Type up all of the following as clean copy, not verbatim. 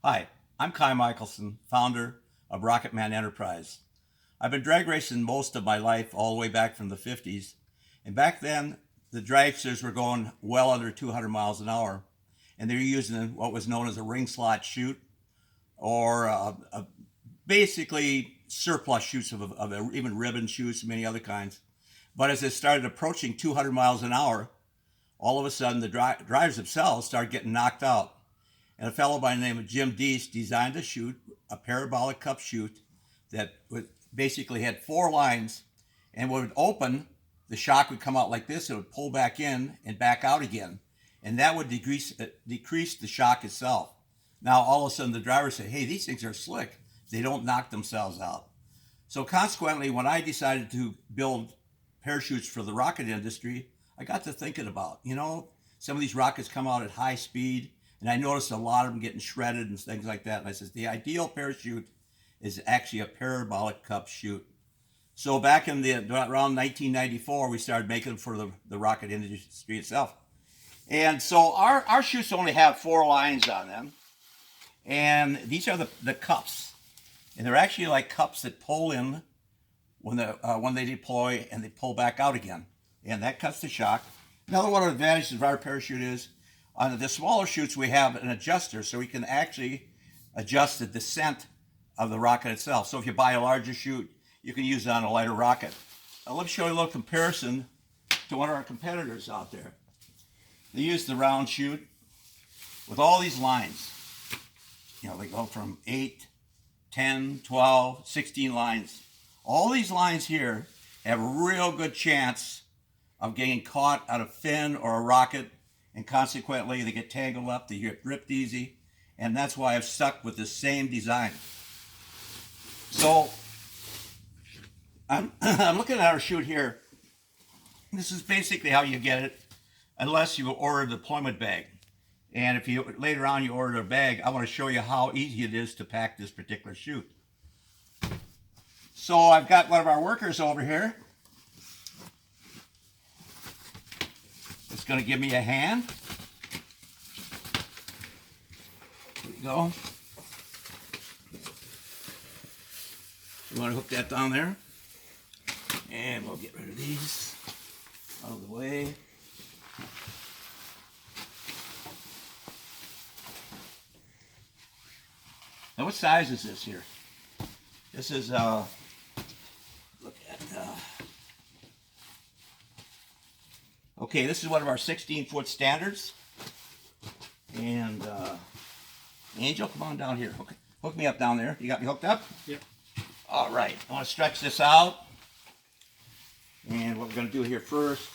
Hi, I'm Kai Michelson, founder of Rocketman Enterprise. I've been drag racing most of my life, all the way back from the 50s. And back then, the dragsters were going well under 200 miles an hour. And they were using what was known as a ring slot chute, or basically surplus chutes of even ribbon chutes and many other kinds. But as it started approaching 200 miles an hour, all of a sudden the drivers themselves started getting knocked out. And a fellow by the name of Jim Deese designed a chute, a parabolic cup chute, that basically had four lines. And when it would open, the shock would come out like this. It would pull back in and back out again. And that would decrease the shock itself. Now, all of a sudden, the drivers say, hey, these things are slick. They don't knock themselves out. So consequently, when I decided to build parachutes for the rocket industry, I got to thinking about, some of these rockets come out at high speed, and I noticed a lot of them getting shredded and things like that. And I said, the ideal parachute is actually a parabolic cup chute. So back in around 1994, we started making them for the rocket industry itself. And so our chutes only have four lines on them. And these are the cups. And they're actually like cups that pull in when they deploy, and they pull back out again. And that cuts the shock. Another one of the advantages of our parachute is on the smaller chutes we have an adjuster, so we can actually adjust the descent of the rocket itself. So if you buy a larger chute, you can use it on a lighter rocket. Now let me show you a little comparison to one of our competitors out there. They use the round chute with all these lines. They go from 8, 10, 12, 16 lines. All these lines here have a real good chance of getting caught on a fin or a rocket, and consequently they get tangled up, they get ripped easy, and that's why I've stuck with the same design. So I'm looking at our chute here. This is basically how you get it, unless you order a deployment bag. And if you later on you order a bag, I want to show you how easy it is to pack this particular chute. So I've got one of our workers over here. It's going to give me a hand. There we go. You want to hook that down there. And we'll get rid of these out of the way. Now, what size is this here? This is, look at, okay, this is one of our 16-foot standards. And, Angel, come on down here. Okay, hook me up down there. You got me hooked up? Yep. All right, I want to stretch this out. And what we're going to do here first,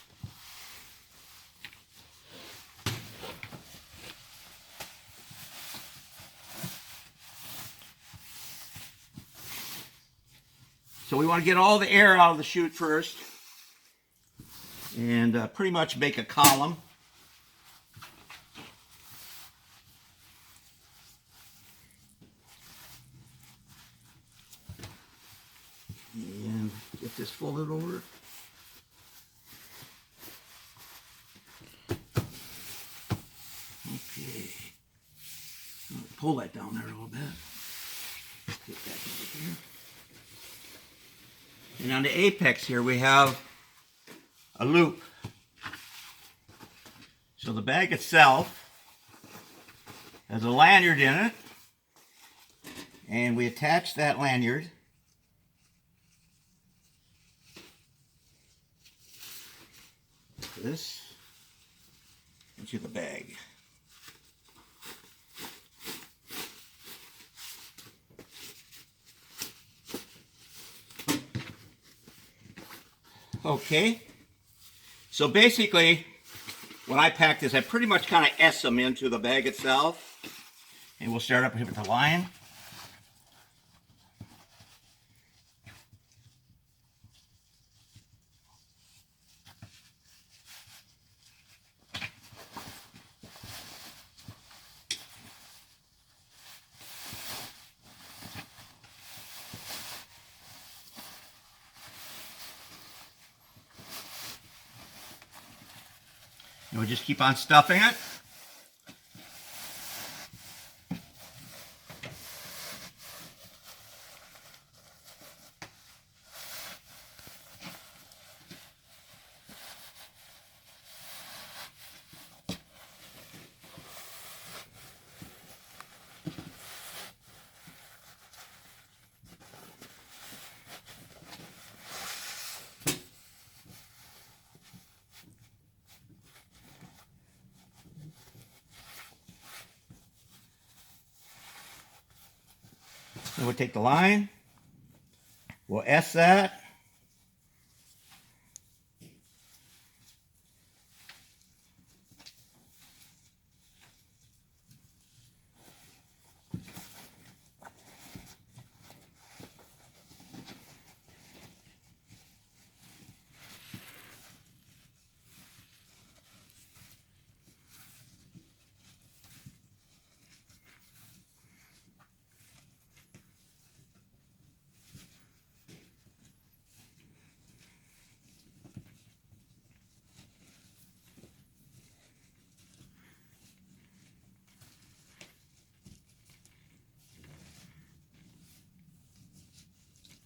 so we want to get all the air out of the chute first, and pretty much make a column. And get this folded over. Okay. Pull that down there a little bit. Get that over here. And on the apex here we have a loop. So the bag itself has a lanyard in it, and we attach that lanyard to this into the bag. Okay, so basically when I pack this, I pretty much kind of S them into the bag itself. And we'll start up here with the line. And we'll just keep on stuffing it. Then we'll take the line, we'll S that.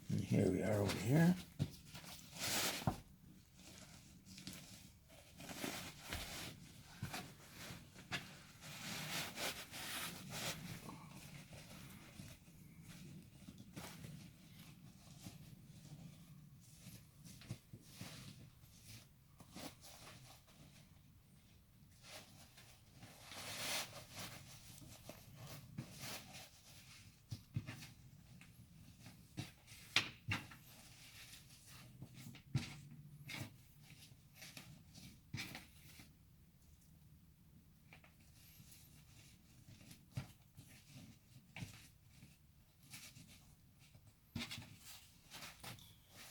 And here we are over here.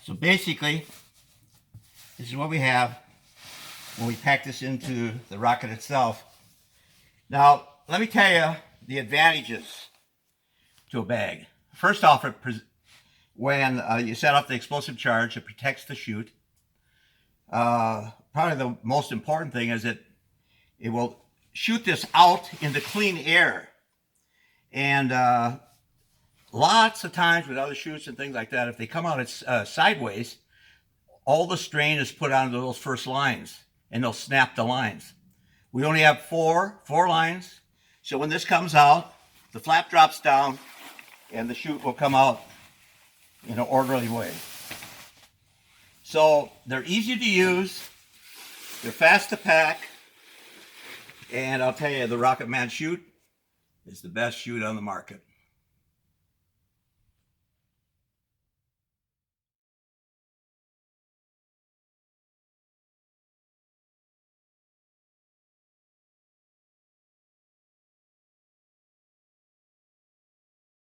So basically, this is what we have when we pack this into the rocket itself. Now, let me tell you the advantages to a bag. First off, when you set off the explosive charge, it protects the chute. Probably the most important thing is that it will shoot this out into clean air. And lots of times with other chutes and things like that, if they come out sideways, all the strain is put onto those first lines, and they'll snap the lines. We only have four lines, so when this comes out, the flap drops down, and the chute will come out in an orderly way. So they're easy to use, they're fast to pack, and I'll tell you, the Rocketman chute is the best chute on the market.